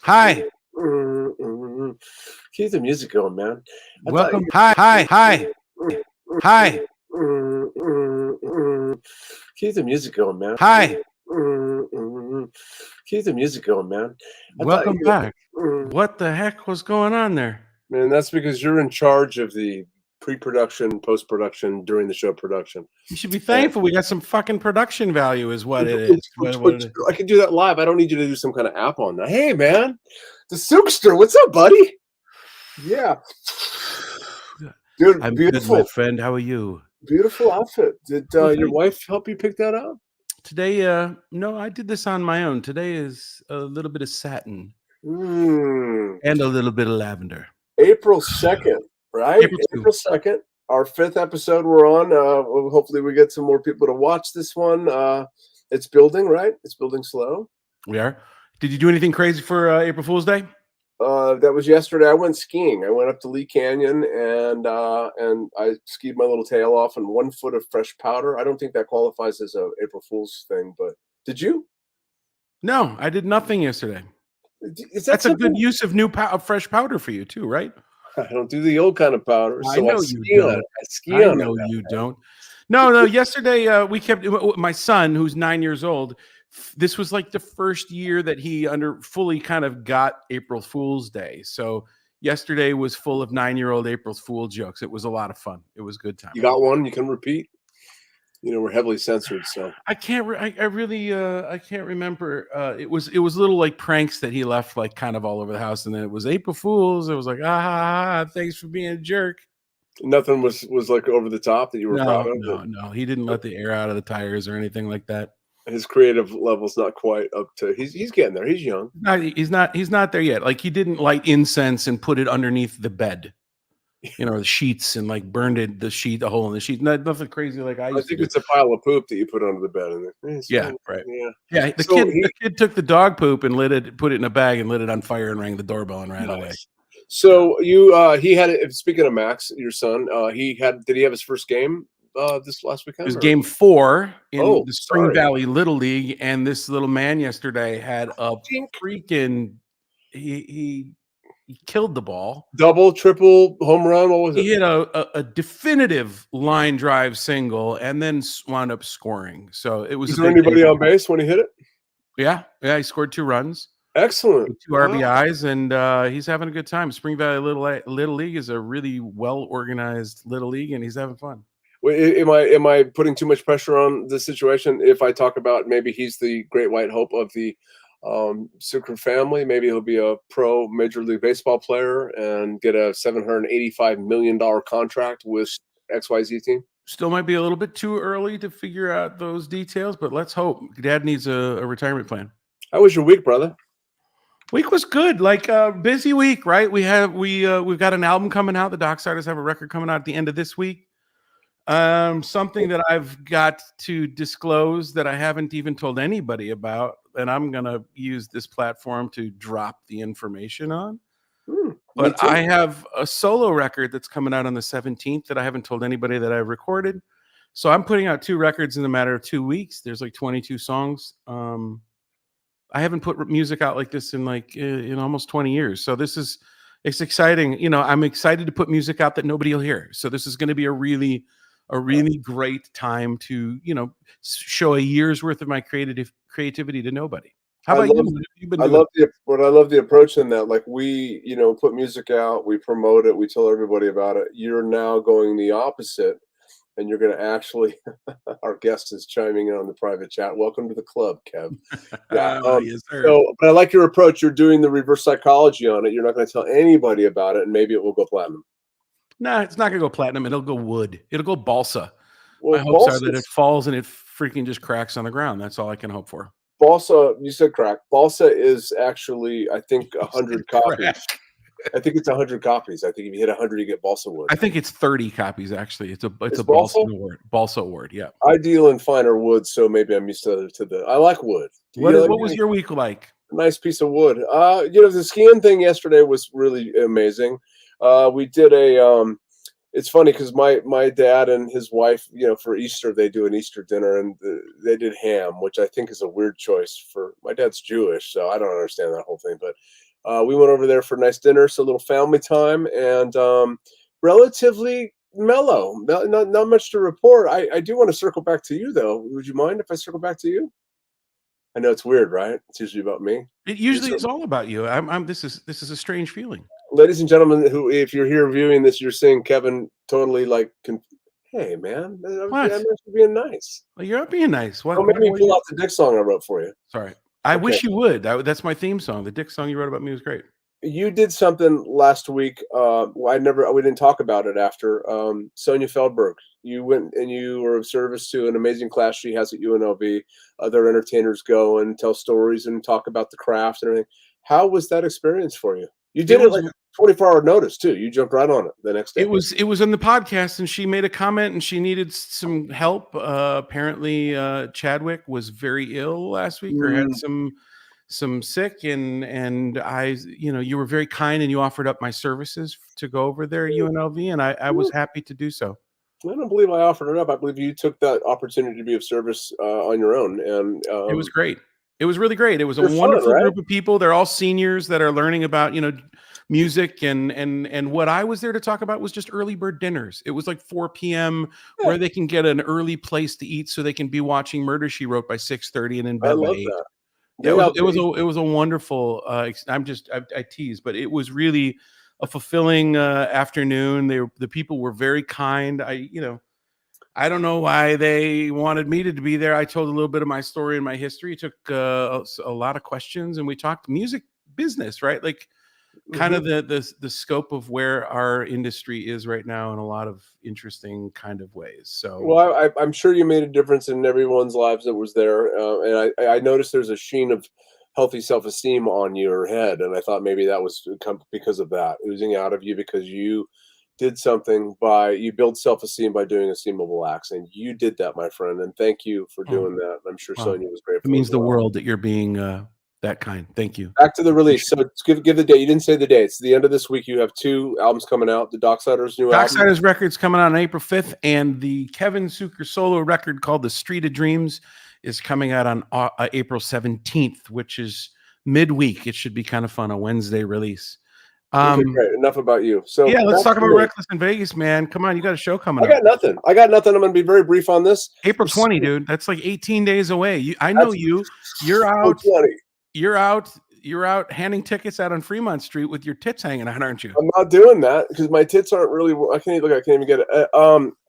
Hi. Keep the music going, man. I thought Welcome. Hi. Hi. keep the music going, man. Hi. Keep the music going, man. I thought Welcome back. What the heck was going on there? man, that's because you're in charge of the pre-production, post-production, during the show production. You should be And thankful we got some fucking production value is what it is. What it is. I can do that live. I don't need you to do some kind of app on that. Hey, man, the Sookster, what's up, buddy? Yeah, dude, I'm beautiful. good, my friend. How are you? Beautiful outfit. Did Well, your thank wife help you pick that out? Today, no, I did this on my own. Today is a little bit of satin Mm. and a little bit of lavender. April 2nd, right? April 2. April 2nd, our 5th episode we're on. Hopefully we get some more people to watch this one. It's building, right? It's building slow. We are. Did you do anything crazy for April Fool's Day? That was yesterday. I went skiing. I went up to Lee Canyon and I skied my little tail off on 1 foot of fresh powder. I don't think that qualifies as a April Fool's thing, but did you? No, I did nothing yesterday. Is that That's a something? good use of fresh powder for you too, right? I don't do the old kind of powder, I so know ski you on don't. it. I ski I on know it. you don't. No. Yesterday, we kept my son, who's 9 years old. This was like the first year that he fully kind of got April Fool's Day. So yesterday was full of 9-year-old April Fool jokes. It was a lot of fun. It was a good time. You got one you can repeat? You know, we're heavily censored, so I can't. I really. I can't remember. It was little like pranks that he left like kind of all over the house, and then it was April Fools. It was like thanks for being a jerk. nothing was like over the top that you were proud of. No. He didn't let the air out of the tires or anything like that. His creative level's not quite up to. He's getting there. He's young. He's not there yet. Like he didn't light incense and put it underneath the bed, the sheets, and like burned it a hole in the sheet. Nothing crazy like I used to do. It's a pile of poop that you put under the bed. Yeah, right. Yeah. The kid took the dog poop and put it in a bag and lit it on fire and rang the doorbell and ran away. So he had it. Speaking of Max, your son, did he have his first game this last weekend? It was game 4 in the Spring sorry. Valley Little League, and this little man yesterday had a freaking he killed the ball. Double, triple, home run. What was it? He hit a definitive line drive single and then wound up scoring. So it was. Was there anybody on base when he hit it? Yeah. He scored 2 runs. Excellent. 2 RBIs, and he's having a good time. Spring Valley Little League is a really well organized little league, and he's having fun. Am I putting too much pressure on the situation if I talk about maybe he's the great white hope of the Sucre family? Maybe he'll be a pro Major League Baseball player and get a $785 million contract with XYZ team? Still might be a little bit too early to figure out those details, but let's hope. Dad needs a retirement plan. How was your week, brother? Week was good. Like busy week, right? We've got an album coming out. The Docs Artists have a record coming out at the end of this week. Something that I've got to disclose that I haven't even told anybody about, and I'm gonna use this platform to drop the information on. But I have a solo record that's coming out on the 17th that I haven't told anybody that I've recorded. So I'm putting out 2 records in a matter of 2 weeks. There's like 22 songs. I haven't put music out like this in almost 20 years. So it's exciting. I'm excited to put music out that nobody will hear. So this is going to be a really great time to, show a year's worth of my creativity to nobody. How about you? What have you been doing? I love the approach in that. Like we, put music out, we promote it, we tell everybody about it. You're now going the opposite, and you're going to actually. Our guest is chiming in on the private chat. Welcome to the club, Kev. Yeah. Yes, sir. But I like your approach. You're doing the reverse psychology on it. You're not going to tell anybody about it, and maybe it will go platinum. Nah, it's not going to go platinum. It'll go wood. It'll go balsa. Well, my hopes are that it falls and it freaking just cracks on the ground. That's all I can hope for. Balsa, you said crack. Balsa is actually, I think, 100 copies. I think it's 100 copies. I think if you hit 100, you get balsa wood. I think it's 30 copies actually. It's a balsa award. Balsa award. Yeah. I deal in finer wood, so maybe I'm used to the. I like wood. What was your week like? A nice piece of wood. The skiing thing yesterday was really amazing. We did it's funny because my dad and his wife, for Easter, they do an Easter dinner, and they did ham, which I think is a weird choice for my dad's Jewish, so I don't understand that whole thing. But We went over there for a nice dinner, so a little family time, and relatively mellow. Not much to report. I do want to circle back to you, though. Would you mind if I circle back to you? I know it's weird, right? It's usually about me. It usually is all about you. This is a strange feeling. Ladies and gentlemen, who if you're here viewing this, you're seeing Kevin totally like, hey man, What? I'm actually being nice. Well, you're not being nice. Don't make me pull out the Dick song I wrote for you. Sorry. I wish you would. That's my theme song. The Dick song you wrote about me was great. You did something last week. We didn't talk about it after. Sonia Feldberg, you went and you were of service to an amazing class she has at UNLV. Other entertainers go and tell stories and talk about the craft and everything. How was that experience for you? You did it like a 24-hour notice too. You jumped right on it the next day. It was in the podcast, and she made a comment, and she needed some help. Apparently, Chadwick was very ill last week, or had some sick, and you were very kind, and you offered up my services to go over there at UNLV, and I was happy to do so. I don't believe I offered it up. I believe you took that opportunity to be of service on your own, and it was great. It was really great. It was a wonderful group of people. They're all seniors that are learning about music, and what I was there to talk about was just early bird dinners. It was like 4 p.m. where they can get an early place to eat, so they can be watching Murder, She Wrote by 6:30 and in bed by 8. That. Yeah, it was a wonderful. I tease, but it was really a fulfilling afternoon. The people were very kind. I don't know why they wanted me to be there. I told a little bit of my story and my history. It took a lot of questions, and we talked music business, right? Like kind of the scope of where our industry is right now in a lot of interesting kind of ways. So, well, I'm sure you made a difference in everyone's lives that was there, and I noticed there's a sheen of healthy self-esteem on your head, and I thought maybe that was because of that oozing out of you, because you did something you build self-esteem by doing esteemable acts, and you did that, my friend, and thank you for doing that. I'm sure Sonia was grateful. It means the world that you're being that kind. Thank you. Back to the release. So give the date. You didn't say the date. It's the end of this week. You have 2 albums coming out. The Docksiders new album. Docksiders record's coming out on April 5th, and the Kevin Suker solo record called The Street of Dreams is coming out on April 17th, which is midweek. It should be kind of fun, a Wednesday release. Okay, great. Enough about you. So yeah, let's talk about Reckless in Vegas, man. Come on, you got a show coming up. I got nothing. I'm going to be very brief on this. April 20, dude. That's like 18 days away. I know you. You're out. 20. You're out handing tickets out on Fremont Street with your tits hanging out, aren't you? I'm not doing that because my tits aren't really. I can't even get it.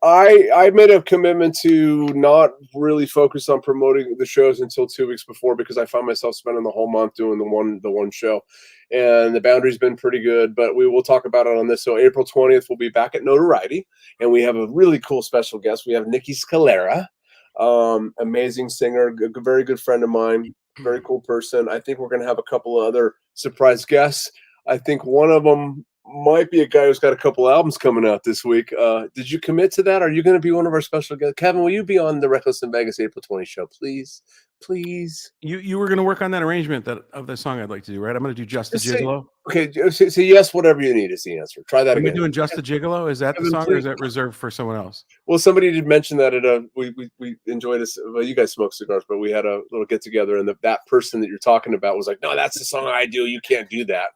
I made a commitment to not really focus on promoting the shows until 2 weeks before, because I found myself spending the whole month doing the one show, and the boundary's been pretty good. But we will talk about it on this. So April 20th, we'll be back at Notoriety, and we have a really cool special guest. We have Nikki Scalera, amazing singer, a very good friend of mine. Very cool person. I think we're going to have a couple of other surprise guests. I think one of them might be a guy who's got a couple albums coming out this week. Did you commit to that? Are you going to be one of our special guests? Kevin, will you be on the Reckless in Vegas April 20 show, please? Please. You were going to work on that arrangement of the song I'd like to do, right? I'm going to do Just the Gigolo. Okay, say yes, whatever you need is the answer. Try that again. Are we doing Just the Gigolo? Is that the song, or is that reserved for someone else? Well, somebody did mention that we enjoyed this. Well, you guys smoke cigars, but we had a little get together, and that person that you're talking about was like, "No, that's the song I do. You can't do that."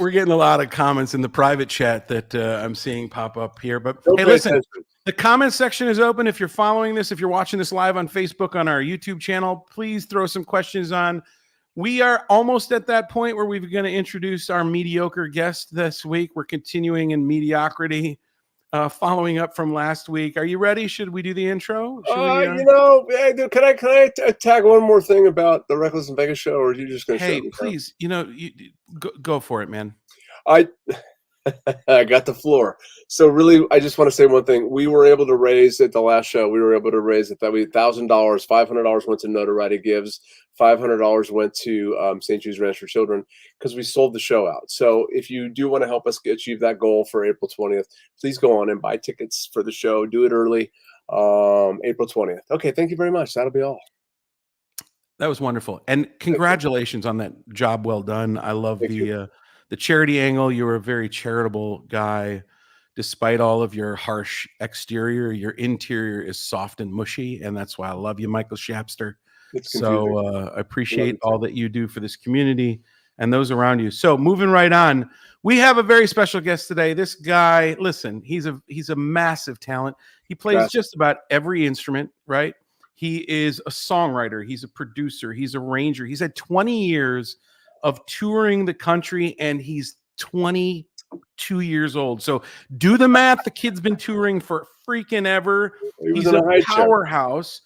We're getting a lot of comments in the private chat that I'm seeing pop up here. But hey, listen, the comment section is open. If you're following this, if you're watching this live on Facebook, on our YouTube channel, please throw some questions on. We are almost at that point where we're going to introduce our mediocre guest this week. We're continuing in mediocrity, following up from last week. Are you ready? Should we do the intro? Hey, dude, can I tag one more thing about the Reckless in Vegas show, or are you just going to? Hey, please, go for it, man. I got the floor. So really, I just want to say one thing. We were able to raise at the last show. We were able to raise it that we $1,000. $500 went to Notoriety Gives. $500 went to St. Jude's Ranch for Children, because we sold the show out. So if you do want to help us achieve that goal for April 20th, please go on and buy tickets for the show. Do it early. April 20th. Okay, thank you very much. That'll be all. That was wonderful, and congratulations on that job. Well done. I love the charity angle. You're a very charitable guy. Despite all of your harsh exterior, your interior is soft and mushy, and that's why I love you, Michael Shapster. So I appreciate all that you do for this community. and those around you. So moving right on, we have a very special guest today. This guy, listen, he's a massive talent. He plays just about every instrument, right? He is a songwriter. He's a producer. He's a arranger. He's had 20 years of touring the country, and he's 22 years old. So do the math. The kid's been touring for freaking ever. He's a powerhouse.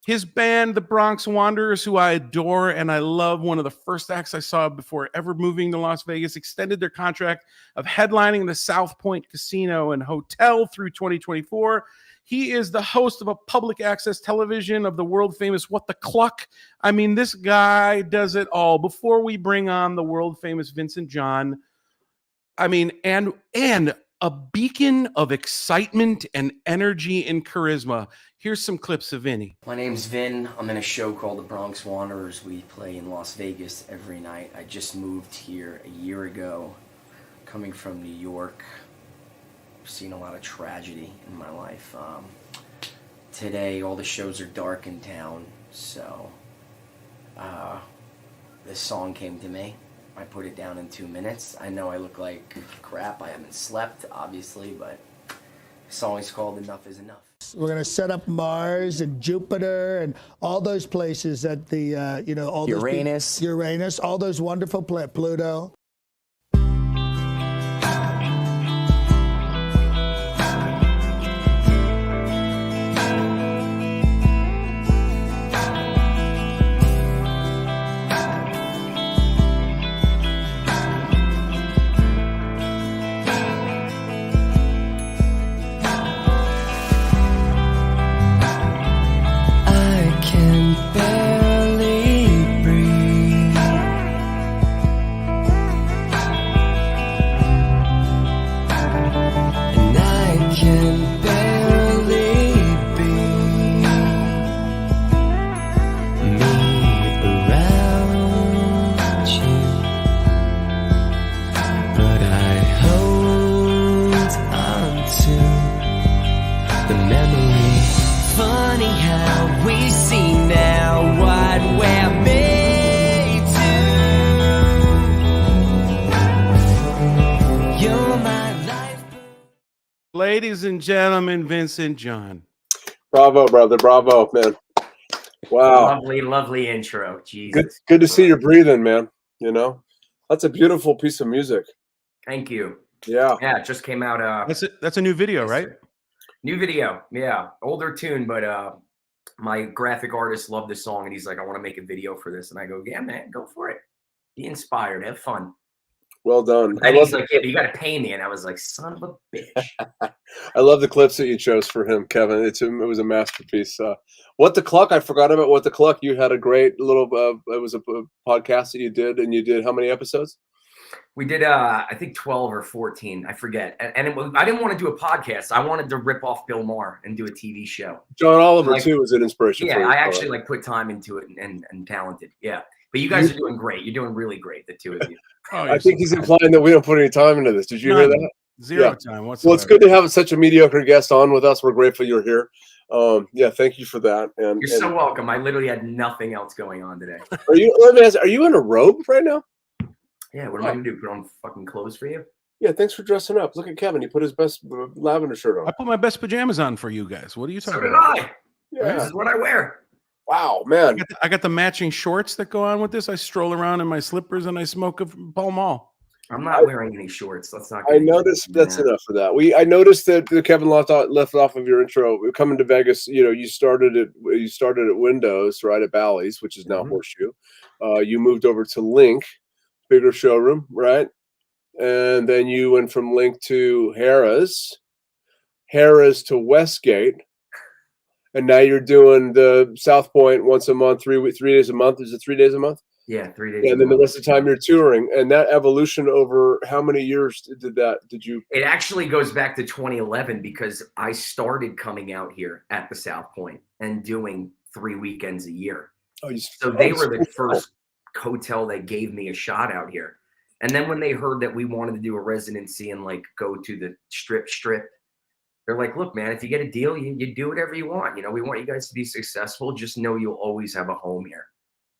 His band, the Bronx Wanderers, who I adore and I love, one of the first acts I saw before ever moving to Las Vegas, extended their contract of headlining the South Point Casino and Hotel through 2024. He is the host of a public access television of the world famous What the Cluck. I mean, this guy does it all. Before we bring on the world famous Vincent John, I mean, and a beacon of excitement and energy and charisma. Here's some clips of Vinny. My name's Vin. I'm in a show called the Bronx Wanderers. We play in Las Vegas every night. I just moved here a year ago, coming from New York. I've seen a lot of tragedy in my life. Today, all the shows are dark in town, so this song came to me. I put it down in 2 minutes. I know I look like crap. I haven't slept, obviously, but the song is called Enough is Enough. We're going to set up Mars and Jupiter and all those places at the, all Uranus. Uranus, all those wonderful planets, Pluto. Ladies and gentlemen, Vincent John. Bravo, brother. Bravo, man. Wow. Lovely intro. Jesus. Good to see you breathing, man. You know, that's a beautiful piece of music. Thank you. Yeah. Yeah, it just came out. That's a new video, right? New video. Yeah. Older tune, but my graphic artist loved this song and he's like, I want to make a video for this. And I go, yeah, man, go for it. Be inspired. Have fun. Well done. And he's like, yeah, but you got to pay me. And I was like, son of a bitch. I love the clips that you chose for him, Kevin. It was a masterpiece. What the Cluck? I forgot about What the Cluck. You had a great little, it was a podcast that you did, and you did how many episodes? We did, I think 12 or 14. I forget. And I didn't want to do a podcast. I wanted to rip off Bill Maher and do a TV show. John Oliver, too, was an inspiration. Yeah, I actually put time into it and talented. Yeah. But you guys are doing great. You're doing really great, the two of you. I think he's implying that we don't put any time into this. Did you hear that? Zero time whatsoever. Well, it's good to have such a mediocre guest on with us. We're grateful you're here. Yeah, thank you for that. And you're so welcome. I literally had nothing else going on today. Let me ask, are you in a robe right now? Yeah, what am I gonna do? Put on fucking clothes for you? Yeah, thanks for dressing up. Look at Kevin. He put his best lavender shirt on. I put my best pajamas on for you guys. What are you talking about? So did I. Yeah. This is what I wear. Wow, man. I got the matching shorts that go on with this. I stroll around in my slippers and I smoke a Pall Mall. I'm not wearing any shorts. That's not. I noticed that's enough for that. I noticed that Kevin left off of your intro. Coming to Vegas, you started at Windows, right, at Bally's, which is now Horseshoe. You moved over to Link, bigger showroom, right? And then you went from Link to Harrah's to Westgate. And now you're doing the South Point once a month, 3 days a month. Is it 3 days a month? Yeah, 3 days. Yeah, and then the rest of the time you're touring. And that evolution over how many years did you? It actually goes back to 2011 because I started coming out here at the South Point and doing 3 weekends a year. So they were the first hotel that gave me a shot out here. And then when they heard that we wanted to do a residency and like go to the strip, they're like, look, man, if you get a deal, you do whatever you want. We want you guys to be successful. Just know you'll always have a home here.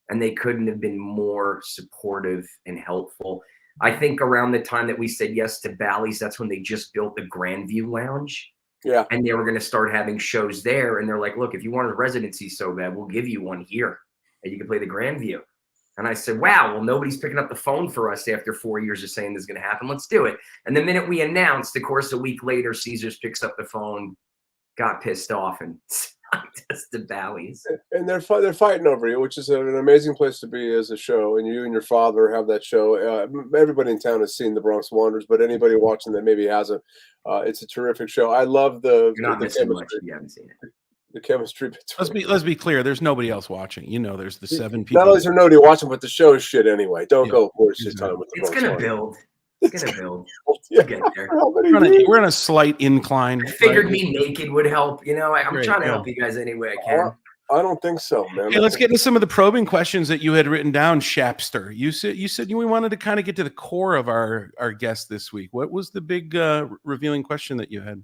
and they couldn't have been more supportive and helpful. I think around the time that we said yes to Bally's, that's when they just built the Grandview Lounge. Yeah. And they were going to start having shows there. And they're like, look, if you want a residency so bad, we'll give you one here and you can play the Grandview. And I said, wow, well, nobody's picking up the phone for us after 4 years of saying this is going to happen. Let's do it. And the minute we announced, of course, a week later, Caesars picks up the phone, got pissed off, and signed us to Bally's. And they're fighting over you, which is an amazing place to be as a show. And you and your father have that show. Everybody in town has seen the Bronx Wanderers, but anybody watching that maybe hasn't, it's a terrific show. I love the You're not the missing chemistry. much if you haven't seen it. The chemistry between. Let's be clear. There's nobody else watching. You know, there's the 7 people. Not only is there nobody watching, but the show is shit anyway. Don't go waste your time with the It's Bronx gonna Wanderers. build. It's gonna build. Yeah. We'll get there. We're on a slight incline. I figured right? me naked would help. You know, I'm Great, trying to yeah. help you guys any way I can. I don't think so, man. Hey, let's get into some of the probing questions that you had written down, Shapster. You said we wanted to kind of get to the core of our guest this week. What was the big revealing question that you had?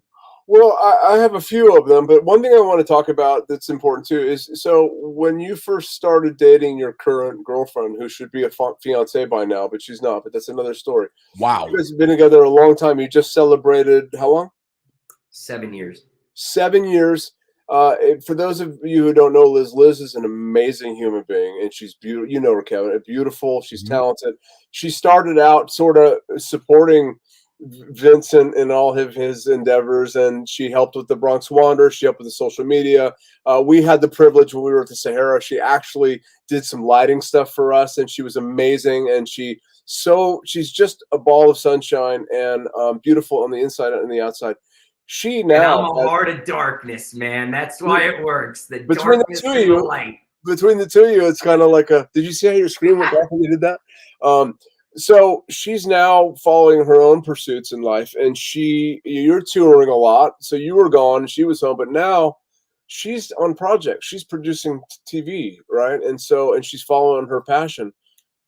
Well, I have a few of them, but one thing I want to talk about that's important too is, so when you first started dating your current girlfriend, who should be a fiance by now, but she's not, but that's another story. Wow. You guys have been together a long time. You just celebrated how long? 7 years. 7 years. For those of you who don't know Liz is an amazing human being, and she's beautiful. You know her, Kevin. Beautiful. She's talented. She started out sort of supporting Vincent in all of his endeavors, and she helped with the Bronx Wanderer. She helped with the social media. We had the privilege when we were at the Sahara. She actually did some lighting stuff for us, and she was amazing. And she's just a ball of sunshine and beautiful on the inside and the outside. She now, and I'm a heart of darkness, man. That's why it works. The between darkness the two and of you, the light. Between the two of you, it's kind of like a. Did you see how your screen went back when you did that? So she's now following her own pursuits in life, and you're touring a lot. So you were gone, and she was home, but now she's on projects. She's producing TV, right? And she's following her passion.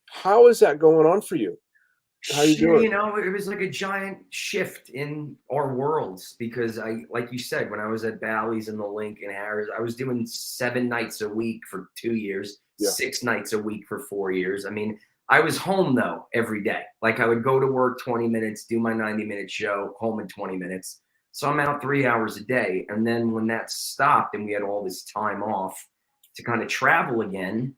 How is that going on for you? How you doing? You know, it was like a giant shift in our worlds because like you said, when I was at Bally's and the Link and Harris, I was doing 7 nights a week for 2 years, 6 nights a week for 4 years. I mean, I was home though every day. Like I would go to work 20 minutes, do my 90-minute show, home in 20 minutes. So I'm out 3 hours a day. And then when that stopped and we had all this time off to kind of travel again,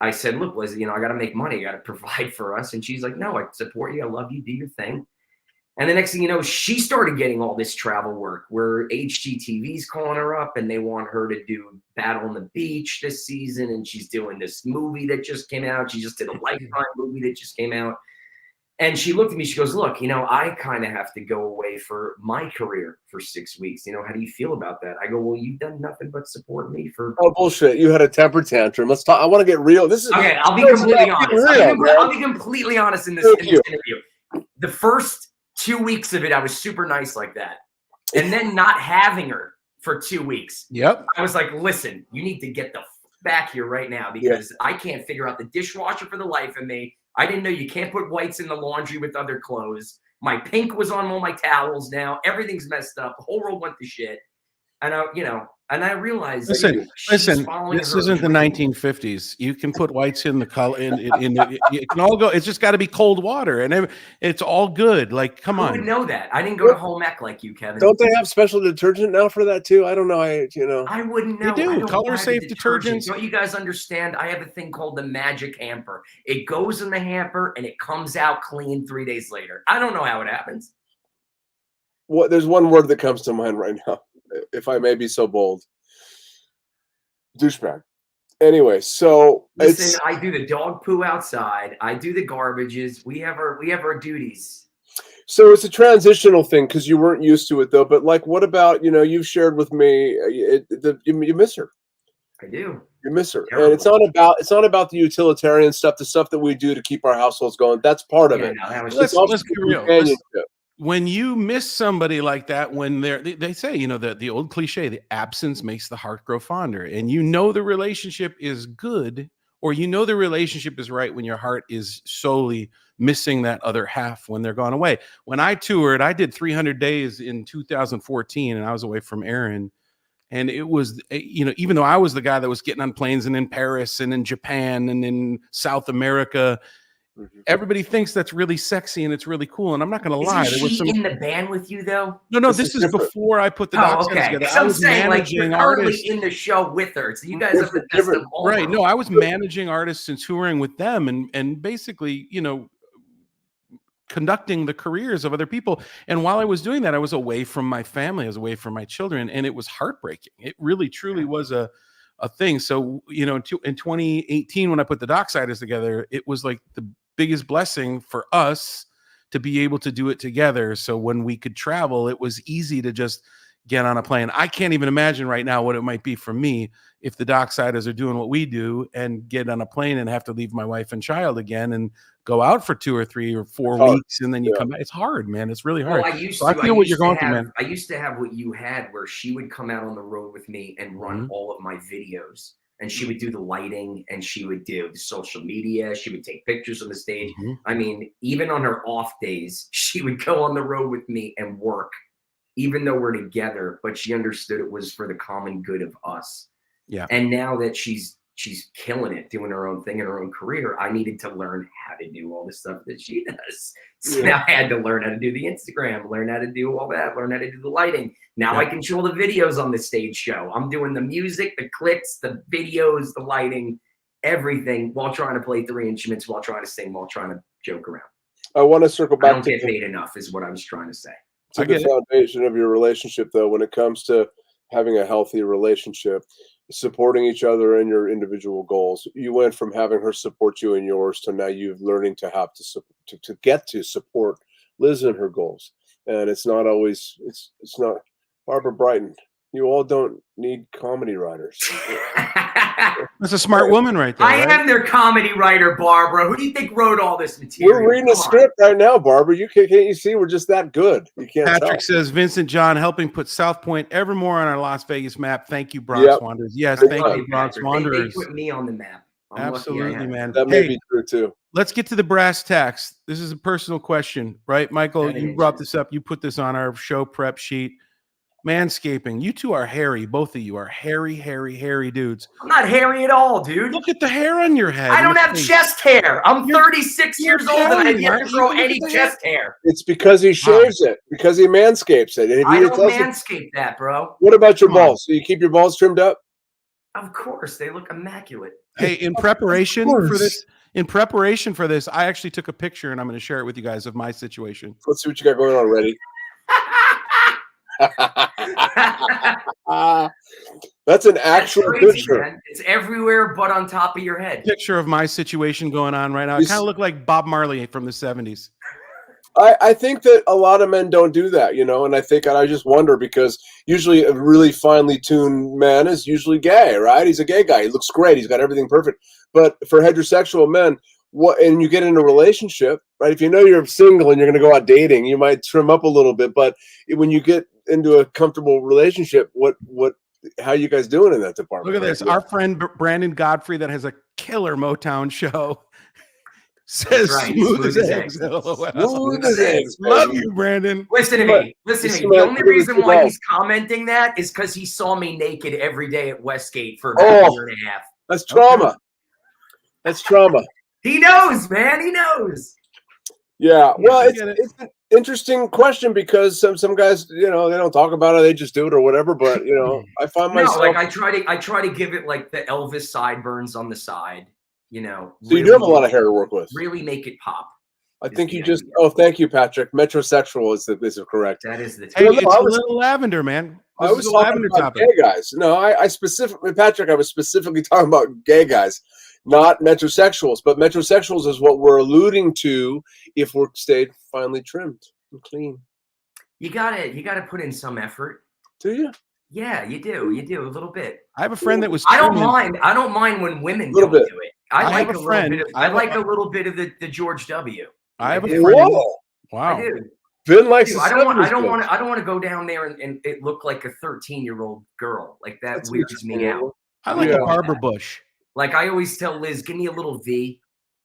I said, look, Liz, I got to make money. I got to provide for us. And she's like, no, I support you. I love you. Do your thing. And the next thing you know, she started getting all this travel work where HGTV's calling her up and they want her to do Battle on the Beach this season. And she's doing this movie that just came out. She just did a Lifetime movie that just came out. And she looked at me, she goes, look, I kind of have to go away for my career for 6 weeks. How do you feel about that? I go, well, you've done nothing but support me for. Oh, bullshit. You had a temper tantrum. Let's talk. I want to get real. This is okay. I'll be completely honest. I'll be completely honest in this interview. The first 2 weeks of it, I was super nice like that. And then not having her for 2 weeks. Yep. I was like, listen, you need to get the back here right now because I can't figure out the dishwasher for the life of me. I didn't know you can't put whites in the laundry with other clothes. My pink was on all my towels now. Everything's messed up. The whole world went to shit. And I realized. Listen. This isn't the 1950s. You can put whites in the color. It can all go. It's just got to be cold water, and it's all good. Like, come on. I would know that. I didn't go to home ec like you, Kevin. Don't they have special detergent now for that too? I don't know. I wouldn't know. You do. Color safe detergents. Don't you guys understand? I have a thing called the magic hamper. It goes in the hamper and it comes out clean 3 days later. I don't know how it happens. There's one word that comes to mind right now, if I may be so bold. Douchebag. Anyway, so listen, I do the dog poo outside. I do the garbages. We have our duties. So it's a transitional thing because you weren't used to it though. But like, what about you've shared with me you miss her. I do. You miss her, and it's not about the utilitarian stuff, the stuff that we do to keep our households going. That's part of it. No, let's be real. When you miss somebody like that, when they say, the old cliche, the absence makes the heart grow fonder, and the relationship is good, or the relationship is right when your heart is solely missing that other half when they're gone away. When I toured, I did 300 days in 2014, and I was away from Aaron, And it was, even though I was the guy that was getting on planes and in Paris and in Japan and in South America, everybody thinks that's really sexy and it's really cool. And I'm not going to lie. Isn't she in the band with you though? No. This is before I put the docs together. I was saying, like, you're currently in the show with her, so you guys have the best of all. Right? No, I was managing artists and touring with them, and basically, conducting the careers of other people. And while I was doing that, I was away from my family, I was away from my children, and it was heartbreaking. It really, truly was a thing. So, in 2018, when I put the Docksiders together, it was like the biggest blessing for us to be able to do it together. So when we could travel, it was easy to just get on a plane. I can't even imagine right now what it might be for me if the Docksiders are doing what we do and get on a plane and have to leave my wife and child again and go out for 2 or 3 or 4 weeks, and then you come back. It's hard, man. It's really hard. Well, I feel what you're going through, man. I used to have what you had, where she would come out on the road with me and run all of my videos. And she would do the lighting, and she would do the social media. She would take pictures on the stage. I mean, even on her off days, she would go on the road with me and work, even though we're together. But she understood it was for the common good of us. Yeah. And now that she's killing it, doing her own thing in her own career, I needed to learn how to do all the stuff that she does. So now I had to learn how to do the Instagram, learn how to do all that, learn how to do the lighting. Now I control the videos on the stage show. I'm doing the music, the clicks, the videos, the lighting, everything, while trying to play 3 instruments, while trying to sing, while trying to joke around. I want to circle back. I don't get paid enough is what I was trying to say. To the foundation of your relationship, though, when it comes to having a healthy relationship, supporting each other in your individual goals. You went from having her support you in yours to now you're learning to have to get to support Liz in her goals. And it's not always, it's not Barbara Brighton. You all don't need comedy writers. That's a smart woman right there. I am their comedy writer, Barbara. Who do you think wrote all this material? We're reading a script right now, Barbara. Can't you see we're just that good? You can't. Patrick says, Vincent John helping put South Point ever more on our Las Vegas map. Thank you, Bronx Wanderers. Yes, thank you, Bronx Wanderers. They put me on the map. Absolutely, man. That may be true too. Let's get to the brass tacks. This is a personal question, right, Michael? You brought this up. You put this on our show prep sheet. Manscaping. You two are hairy. Both of you are hairy dudes. I'm not hairy at all, dude. Look at the hair on your head. I don't have chest hair. I'm 36 years old and I didn't grow any chest hair. It's because he shaves it, because he manscapes it. And I don't manscape that, bro. What about your balls? So you keep your balls trimmed up? Of course. They look immaculate. Hey, in preparation for this, I actually took a picture and I'm going to share it with you guys of my situation. Let's see what you got going on. Ready? That's an actual picture. Man. It's everywhere but on top of your head. Picture of my situation going on right now. I kind of look like Bob Marley from the 70s. I think that a lot of men don't do that, and I just wonder, because usually a really finely tuned man is usually gay, right? He's a gay guy. He looks great. He's got everything perfect. But for heterosexual men, and you get in a relationship, right? If you know you're single and you're going to go out dating, you might trim up a little bit. But when you get into a comfortable relationship, how are you guys doing in that department? Look at this. Our friend Brandon Godfrey, that has a killer Motown show, says smooth as eggs. Smooth as eggs. Love you, Brandon. Listen to me. The only reason why he's commenting that is because he saw me naked every day at Westgate for about a year and a half. That's trauma. Okay. That's trauma. He knows, man. He knows. Yeah. Well, it's an interesting question, because some guys, they don't talk about it. They just do it or whatever. But, I find myself. No, like I try to give it like the Elvis sideburns on the side, So really, you do have a lot of hair to work with. Really make it pop. I think you just. Oh, thank you, Patrick. Metrosexual is correct. That is the. Hey, it's a little lavender, man. I was talking about gay guys. No, I specifically, Patrick. I was specifically talking about gay guys, not metrosexuals. But metrosexuals is what we're alluding to if we're stayed finely trimmed and clean. You gotta put in some effort. Do you? Yeah, you do. You do a little bit. I have a friend that was. I don't mind when women don't do it. I like a little bit of the George W. I have a friend. Wow. I do. Vin likes. I don't want to go down there and it look like a 13-year-old girl. Like that weirds me out. I like a Barbara Bush. Like I always tell Liz, give me a little V,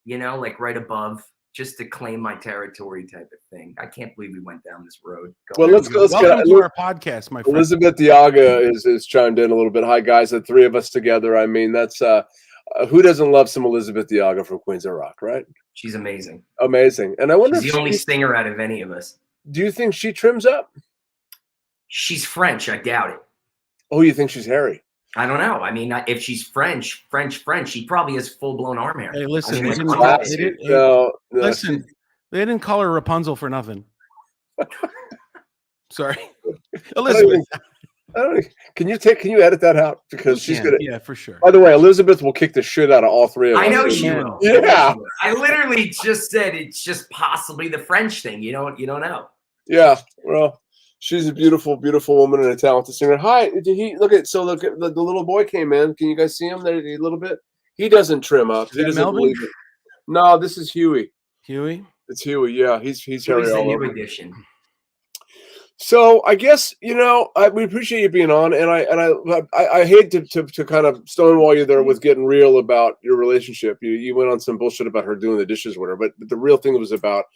like right above, just to claim my territory type of thing. I can't believe we went down this road. Well, let's go. Welcome to our podcast, my friend. Elizabeth Diaga is chimed in a little bit. Hi, guys. The three of us together. I mean, that's who doesn't love some Elizabeth Diaga from Queens of Rock, right? She's amazing. Amazing. And I wonder she's the only singer out of any of us. Do you think she trims up? She's French. I doubt it. Oh, you think she's hairy? I don't know. I mean, if she's French, she probably has full-blown arm hair. Hey, listen, they didn't call her Rapunzel for nothing. Sorry, Elizabeth. Can you edit that out because she's gonna? Yeah, for sure. By the way, Elizabeth will kick the shit out of all three of us. I know she will. Yeah. I literally just said it's just possibly the French thing. You don't know. Yeah. Well. She's a beautiful, beautiful woman and a talented singer. Hi, did he look at the little boy came in? Can you guys see him there a little bit? He doesn't trim up. He doesn't believe it. No, this is Huey. Huey? It's Huey. Yeah, he's hairy all over. New edition. So I guess we appreciate you being on, and I hate to kind of stonewall you there with getting real about your relationship. You went on some bullshit about her doing the dishes with her, but the real thing was about.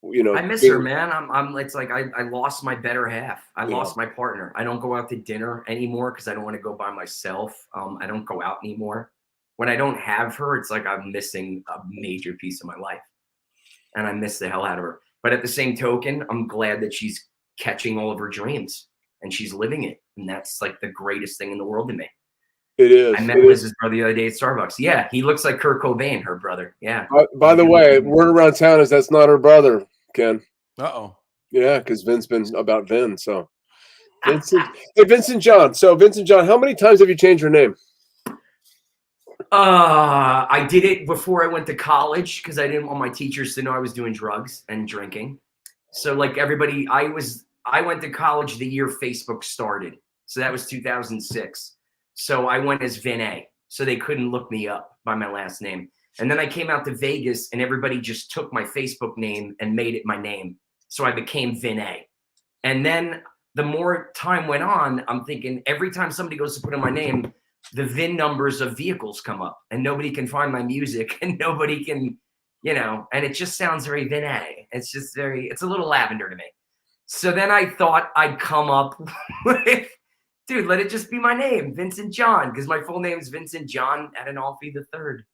I miss her, man. It's like I lost my better half. I lost my partner. I don't go out to dinner anymore because I don't want to go by myself. I don't go out anymore. When I don't have her, it's like I'm missing a major piece of my life, and I miss the hell out of her. But at the same token, I'm glad that she's catching all of her dreams and she's living it, and that's like the greatest thing in the world to me. It is. I met Liz's brother the other day at Starbucks. Yeah, he looks like Kurt Cobain, her brother. Yeah. By the way, word around town is that's not her brother, Ken. Uh-oh. Yeah, because Vin's been about Vin. So, Vincent, hey, Vincent John. So, Vincent John, how many times have you changed your name? I did it before I went to college because I didn't want my teachers to know I was doing drugs and drinking. So, like everybody, I went to college the year Facebook started. So that was 2006. So I went as Vin A. So they couldn't look me up by my last name. And then I came out to Vegas and everybody just took my Facebook name and made it my name. So I became Vin A. And then the more time went on, I'm thinking every time somebody goes to put in my name, the VIN numbers of vehicles come up and nobody can find my music and nobody can, and it just sounds very Vin A. It's just it's a little Lavender to me. So then I thought I'd come up with, dude, let it just be my name, Vincent John, because my full name is Vincent John Adinolfi III.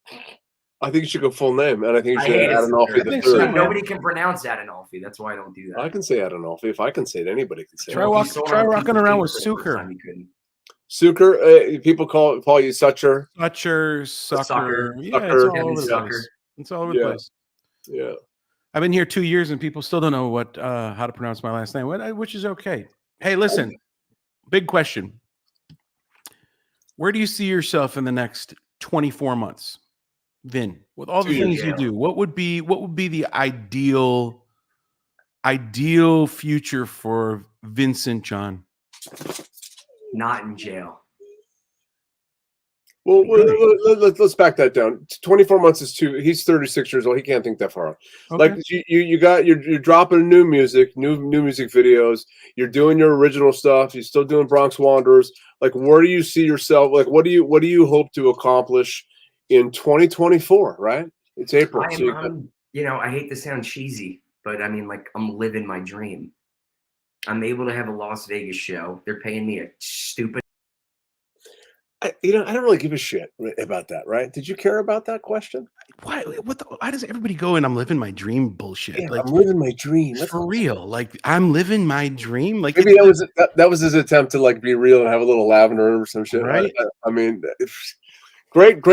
I think you should go full name, and I think you should add Adinolfi III. So nobody can pronounce Adinolfi. That's why I don't do that. I can say Adinolfi. If I can say it, anybody can say it. Try rocking around with Suker. Suker, people call you Sucher. Sucker. Yeah, Sucker. it's all over the place. It's all over the place. Yeah. I've been here 2 years and people still don't know how to pronounce my last name, which is okay. Hey, listen, big question. Where do you see yourself in the next 24 months? Vin, with all the things you do, what would be the ideal future for Vincent John? Not in jail. Well, let's back that down. 24 months is too. He's 36 years old. He can't think that far. Okay. Like you're dropping new music videos. You're doing your original stuff. You're still doing Bronx Wanderers. Like, where do you see yourself? Like, what do you hope to accomplish in 2024? Right? It's April. I hate to sound cheesy, but I mean, like, I'm living my dream. I'm able to have a Las Vegas show. They're paying me a stupid. I don't really give a shit about that, right? Did you care about that question? Why does everybody go and I'm living my dream bullshit? Yeah, like, I'm living my dream. For real. Like, I'm living my dream. Like, maybe that was his attempt to like be real and have a little lavender or some shit. Right. I mean, great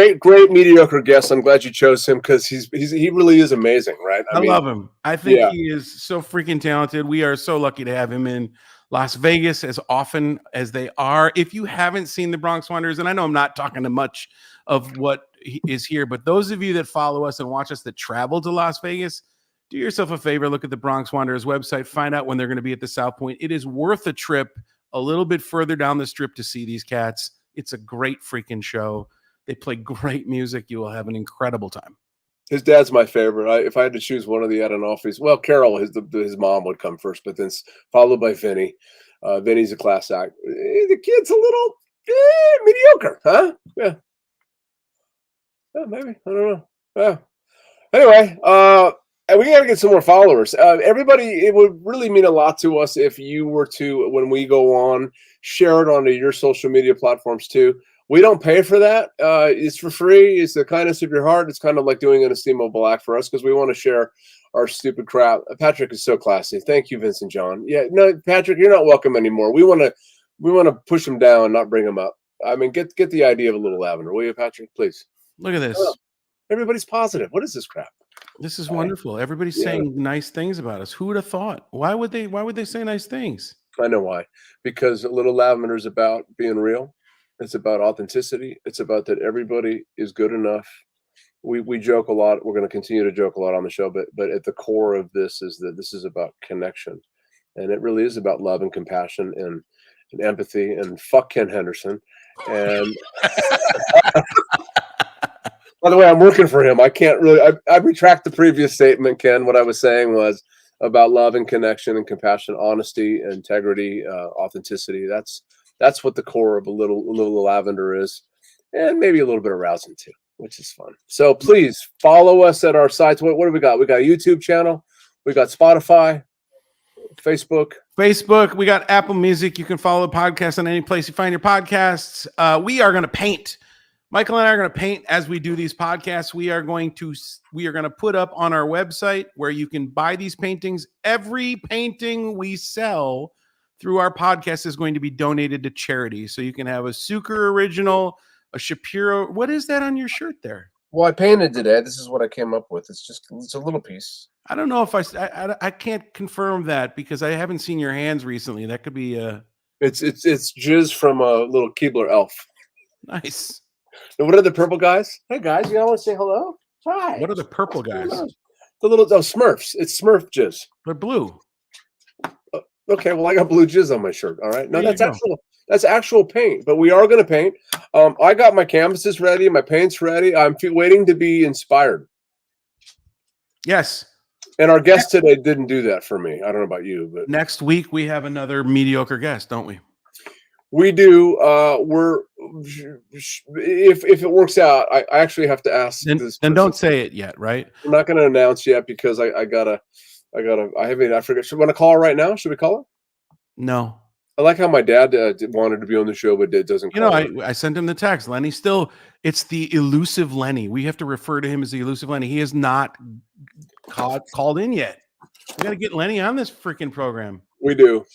mediocre guest. I'm glad you chose him because he really is amazing, right? I love him. I think he is so freaking talented. We are so lucky to have him in Las Vegas as often as they are. If you haven't seen the Bronx Wanderers, and I know I'm not talking to much of what is here, but those of you that follow us and watch us that travel to Las Vegas, do yourself a favor, look at the Bronx Wanderers website, find out when they're going to be at the South Point. It is worth a trip a little bit further down the strip to see these cats. It's a great freaking show. They play great music. You will have an incredible time. His dad's my favorite. If I had to choose one of the Adinolfis, well, Carol, his mom would come first, but then followed by Vinny. Vinny's a class act. The kid's a little mediocre, huh? Yeah, maybe. I don't know. Yeah. Anyway, we got to get some more followers. Everybody, it would really mean a lot to us if you were to, when we go on, share it onto your social media platforms too. We don't pay for that. It's for free. It's the kindness of your heart. It's kind of like doing an estimable act for us because we want to share our stupid crap. Patrick is so classy. Thank you, Vincent John. Yeah, no, Patrick, you're not welcome anymore. We want to push him down, not bring him up. I mean, get the idea of a little Lavender, will you, Patrick? Please. Look at this. Oh, everybody's positive. What is this crap? This is wonderful. Everybody's saying nice things about us. Who would have thought? Why would they say nice things? I know why. Because a little Lavender is about being real. It's about authenticity. It's about that everybody is good enough. We joke a lot. We're going to continue to joke a lot on the show, but at the core of this is that this is about connection. And it really is about love and compassion and empathy, and fuck Ken Henderson. And by the way, I'm working for him. I can't really, I retract the previous statement, Ken. What I was saying was about love and connection and compassion, honesty, integrity, authenticity. That's what the core of a little Lavender is, and maybe a little bit of rousing too, which is fun. So please follow us at our sites. What do we got? We got a YouTube channel. We got Spotify, Facebook. We got Apple Music. You can follow the podcast on any place you find your podcasts. We are going to paint. Michael and I are going to paint as we do these podcasts. We are going to put up on our website where you can buy these paintings. Every painting we sell through our podcast is going to be donated to charity. So you can have a Suker original, a Shapiro. What is that on your shirt there? Well, I painted today. This is what I came up with. It's a little piece. I don't know if I can't confirm that because I haven't seen your hands recently. That could be it's jizz from a little Keebler elf. Nice. And what are the purple guys? Hey guys, you all want to say hello? Hi. What are the purple guys? The little Smurfs. It's Smurf jizz. They're blue. Okay, well I got blue jizz on my shirt. All right. No, that's actual paint. But we are going to paint. I got my canvases ready, my paints ready. I'm waiting to be inspired. Yes. And our guest today didn't do that for me. I don't know about you, but next week we have another mediocre guest, don't we? We do. If it works out, I actually have to ask. Then don't say it yet, right? I'm not going to announce yet because I forget. Should we want to call her right now? Should we call her? No. I like how my dad wanted to be on the show, but it doesn't. I sent him the text. Lenny it's the elusive Lenny. We have to refer to him as the elusive Lenny. He is not called in yet. We got to get Lenny on this freaking program. We do.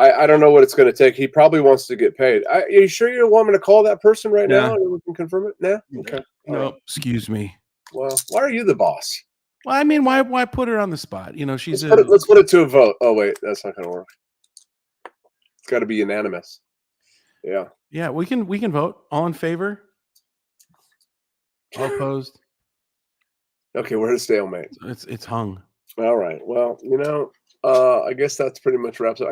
I don't know what it's going to take. He probably wants to get paid. Are you sure you don't want me to call that person right now and we can confirm it? No? Okay. No, excuse me. Well, why are you the boss? Well, I mean, why put her on the spot? She's let's put it to a vote. Oh, wait, that's not going to work. It's got to be unanimous. Yeah. Yeah, we can vote. All in favor? All opposed? Okay, we're at a stalemate. It's hung. All right. Well, I guess that's pretty much wraps up.